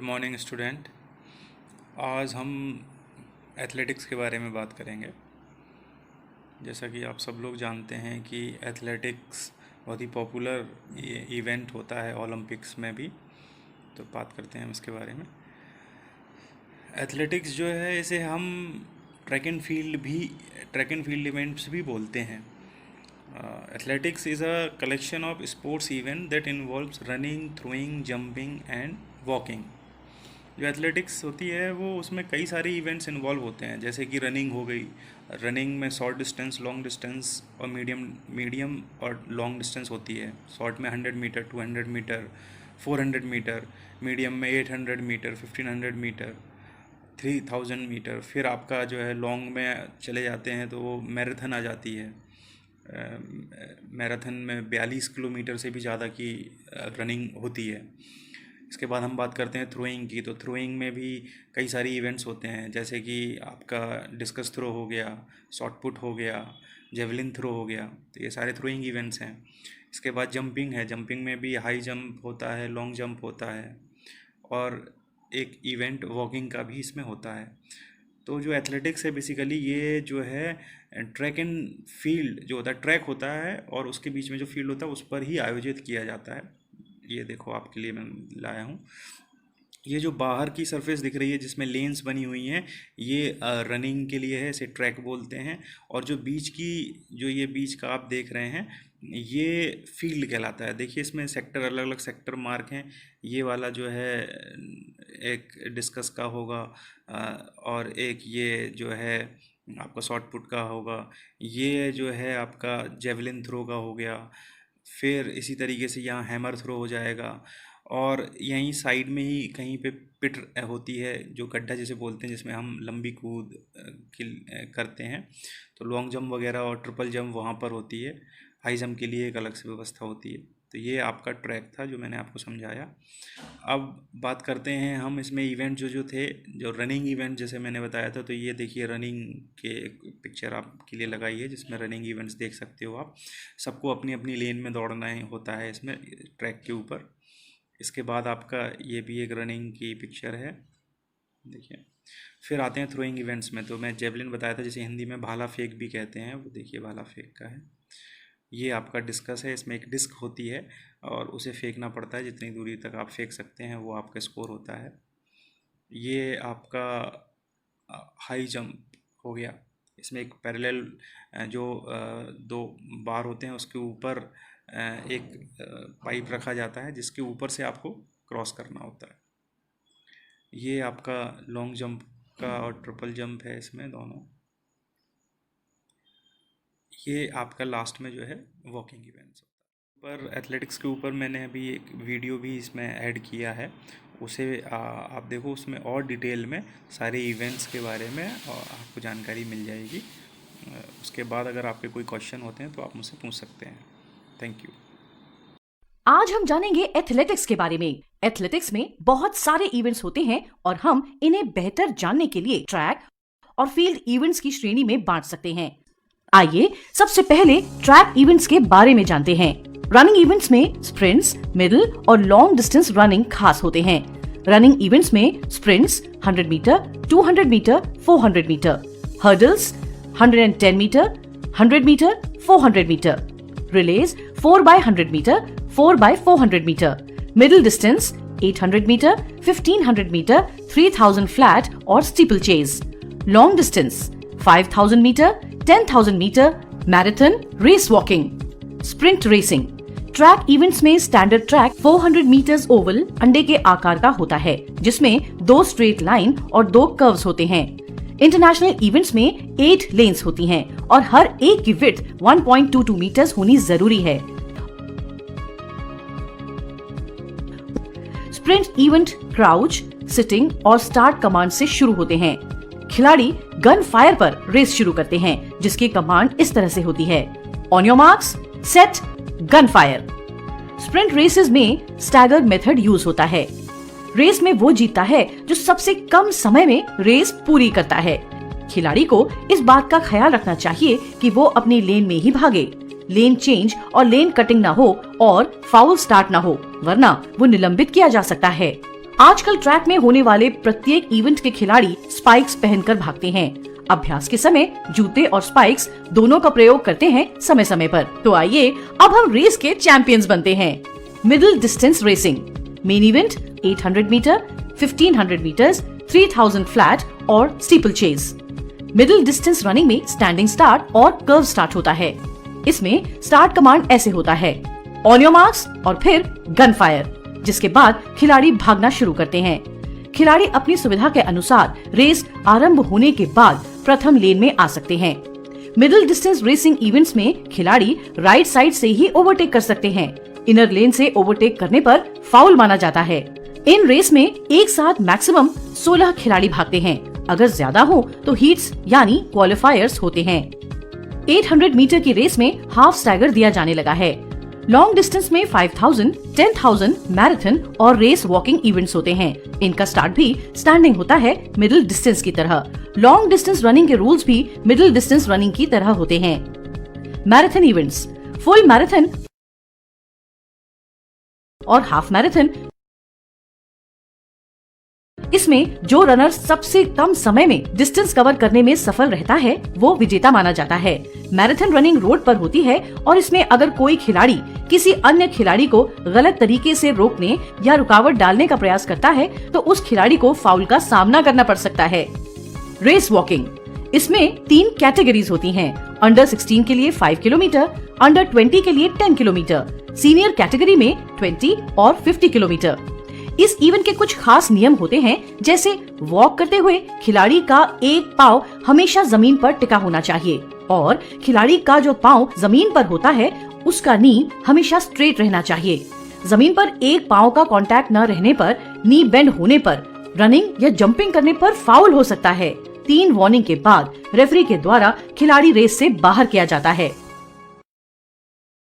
Good morning student. आज हम athletics के बारे में बात करेंगे। जैसा कि आप सब लोग जानते हैं कि एथलेटिक्स बहुत ही पॉपुलर इवेंट होता है ओलंपिक्स में भी, तो बात करते हैं हम इसके बारे में। एथलेटिक्स जो है इसे हम ट्रैक एंड फील्ड इवेंट्स भी बोलते हैं। Athletics is a collection of sports event that involves running, throwing, jumping and walking. जो एथलेटिक्स होती है वो उसमें कई सारे इवेंट्स इन्वॉल्व होते हैं, जैसे कि रनिंग हो गई। रनिंग में शॉर्ट डिस्टेंस, लॉन्ग डिस्टेंस और मीडियम और लॉन्ग डिस्टेंस होती है। शॉर्ट में 100 मीटर, 200 मीटर, 400 मीटर, मीडियम में 800 मीटर, 1500 मीटर, 3000 मीटर। फिर आपका जो है लॉन्ग में चले जाते हैं तो वो मैराथन आ जाती है। मैराथन में 42 किलोमीटर से भी ज़्यादा की रनिंग होती है। इसके बाद हम बात करते हैं थ्रोइंग की। तो थ्रोइंग में भी कई सारी इवेंट्स होते हैं, जैसे कि आपका डिस्कस थ्रो हो गया, शॉट पुट हो गया, जेवलिन थ्रो हो गया। तो ये सारे थ्रोइंग इवेंट्स हैं। इसके बाद जंपिंग है। जंपिंग में भी हाई जंप होता है, लॉन्ग जंप होता है, और एक इवेंट वॉकिंग का भी इसमें होता है। तो जो एथलेटिक्स है बेसिकली ये जो है ट्रैक एंड फील्ड जो होता है, ट्रैक होता है और उसके बीच में जो फील्ड होता है उस पर ही आयोजित किया जाता है। ये देखो आपके लिए मैं लाया हूँ। ये जो बाहर की सरफेस दिख रही है जिसमें लेन्स बनी हुई हैं, ये रनिंग के लिए है, इसे ट्रैक बोलते हैं। और जो ये बीच का आप देख रहे हैं ये फील्ड कहलाता है। देखिए इसमें सेक्टर, अलग अलग सेक्टर मार्क हैं। ये वाला जो है एक डिस्कस का होगा, और एक ये जो है आपका शॉट पुट का होगा। ये जो है आपका जेवलिन थ्रो का हो गया। फिर इसी तरीके से यहाँ हैमर थ्रो हो जाएगा, और यहीं साइड में ही कहीं पे पिट होती है, जो गड्ढा जिसे बोलते हैं, जिसमें हम लंबी कूद करते हैं। तो लॉन्ग जंप वगैरह और ट्रिपल जंप वहाँ पर होती है। हाई जंप के लिए एक अलग से व्यवस्था होती है। तो ये आपका ट्रैक था जो मैंने आपको समझाया। अब बात करते हैं हम इसमें इवेंट जो थे, जो रनिंग इवेंट जैसे मैंने बताया था। तो ये देखिए रनिंग के पिक्चर आपके लिए लगाई है, जिसमें रनिंग इवेंट्स देख सकते हो आप। सबको अपनी अपनी लेन में दौड़ना होता है इसमें ट्रैक के ऊपर। इसके बाद आपका ये भी एक रनिंग की पिक्चर है, देखिए। फिर आते हैं थ्रोइंग इवेंट्स में। तो मैं जेवलिन बताया था, जिसे हिंदी में भाला फेंक भी कहते हैं, वो देखिए भाला फेंक का है। ये आपका डिस्कस है। इसमें एक डिस्क होती है और उसे फेंकना पड़ता है। जितनी दूरी तक आप फेंक सकते हैं वो आपका स्कोर होता है। ये आपका हाई जंप हो गया। इसमें एक पैरेलल जो दो बार होते हैं उसके ऊपर एक पाइप रखा जाता है, जिसके ऊपर से आपको क्रॉस करना होता है। ये आपका लॉन्ग जंप का और ट्रिपल जंप है इसमें दोनों। ये आपका लास्ट में जो है वॉकिंग इवेंट्स होता है। पर एथलेटिक्स के ऊपर मैंने अभी एक वीडियो भी इसमें ऐड किया है, उसे आप देखो। उसमें और डिटेल में सारे इवेंट्स के बारे में और आपको जानकारी मिल जाएगी। उसके बाद अगर आपके कोई क्वेश्चन होते हैं तो आप मुझसे पूछ सकते हैं। Thank you. आज हम जानेंगे एथलेटिक्स के बारे में। एथलेटिक्स में बहुत सारे इवेंट्स होते हैं और हम इन्हें बेहतर जानने के लिए ट्रैक और फील्ड इवेंट्स की श्रेणी में बांट सकते हैं। आइए सबसे पहले ट्रैक इवेंट्स के बारे में जानते हैं। रनिंग इवेंट्स में स्प्रिंट्स, मिडिल और लॉन्ग डिस्टेंस रनिंग खास होते हैं। रनिंग इवेंट्स में sprints 100 metre, 200 metre, 400 metre, hurdles 110 metre, 100 metre, 400 metre, relays 4x100 metre, 4x400 metre, middle distance 800 metre, 1500 metre, 3000 flat और steeplechase, long distance 5000 metre, 10,000 metre, marathon, race walking, sprint racing. Track events में standard track 400 metres oval अंडे के आकार का होता है, जिसमें 2 straight line और 2 कर्व्स होते हैं। इंटरनेशनल इवेंट्स में 8 लेन्स होती हैं और हर एक की विड्थ 1.22 मीटर्स होनी जरूरी है। स्प्रिंट इवेंट क्राउच, सिटिंग और स्टार्ट कमांड से शुरू होते हैं। खिलाड़ी गन फायर पर रेस शुरू करते हैं, जिसकी कमांड इस तरह से होती है: on your marks, set, gun fire. Sprint races में स्टैगर मेथड यूज होता है। रेस में वो जीतता है जो सबसे कम समय में रेस पूरी करता है। खिलाड़ी को इस बात का ख्याल रखना चाहिए कि वो अपनी लेन में ही भागे, लेन चेंज और लेन कटिंग ना हो और फाउल स्टार्ट ना हो, वरना वो निलंबित किया जा सकता है। आजकल ट्रैक में होने वाले प्रत्येक इवेंट के खिलाड़ी स्पाइक्स पहनकर भागते हैं। अभ्यास के समय जूते और स्पाइक्स दोनों का प्रयोग करते हैं समय समय पर। तो आइए अब हम रेस के चैंपियंस बनते हैं। Middle distance racing. Main event 800 metre, 1500 metres, 3000 flat और steeplechase. Middle distance running में स्टैंडिंग स्टार्ट और कर्व स्टार्ट होता है। इसमें स्टार्ट कमांड ऐसे होता है, ऑन योर मार्क्स और फिर गन फायर, जिसके बाद खिलाड़ी भागना शुरू करते हैं। खिलाड़ी अपनी सुविधा के अनुसार रेस आरंभ होने के बाद प्रथम लेन में आ सकते हैं। मिडिल डिस्टेंस रेसिंग इवेंट्स में खिलाड़ी राइट साइड से ही ओवरटेक कर सकते हैं। इनर लेन से ओवरटेक करने पर फाउल माना जाता है। इन रेस में एक साथ मैक्सिमम 16 खिलाड़ी भागते हैं। अगर ज्यादा हो तो हीट्स यानी क्वालिफायर्स होते हैं। 800 मीटर की रेस में हाफ स्टैगर दिया जाने लगा है। लॉन्ग डिस्टेंस में 5000, 10,000, मैराथन और रेस वॉकिंग इवेंट्स होते हैं। इनका स्टार्ट भी स्टैंडिंग होता है मिडिल डिस्टेंस की तरह। लॉन्ग डिस्टेंस रनिंग के रूल्स भी मिडिल डिस्टेंस रनिंग की तरह होते हैं। मैराथन इवेंट्स, फुल मैराथन और हाफ मैराथन। इसमें जो रनर सबसे कम समय में डिस्टेंस कवर करने में सफल रहता है वो विजेता माना जाता है। मैराथन रनिंग रोड पर होती है और इसमें अगर कोई खिलाड़ी किसी अन्य खिलाड़ी को गलत तरीके से रोकने या रुकावट डालने का प्रयास करता है तो उस खिलाड़ी को फाउल का सामना करना पड़ सकता है। रेस वॉकिंग, इसमें 3 कैटेगरीज होती हैं। अंडर 16 के लिए 5 किलोमीटर, अंडर 20 के लिए 10 किलोमीटर, सीनियर कैटेगरी में 20 और 50 किलोमीटर। इस इवेंट के कुछ खास नियम होते हैं, जैसे वॉक करते हुए खिलाड़ी का एक पाँव हमेशा जमीन पर टिका होना चाहिए और खिलाड़ी का जो पाँव जमीन पर होता है उसका नी हमेशा स्ट्रेट रहना चाहिए। जमीन पर एक पाँव का कांटेक्ट न रहने पर, नी बेंड होने पर, रनिंग या जंपिंग करने पर फाउल हो सकता है। 3 वार्निंग के बाद रेफरी के द्वारा खिलाड़ी रेस से बाहर किया जाता है।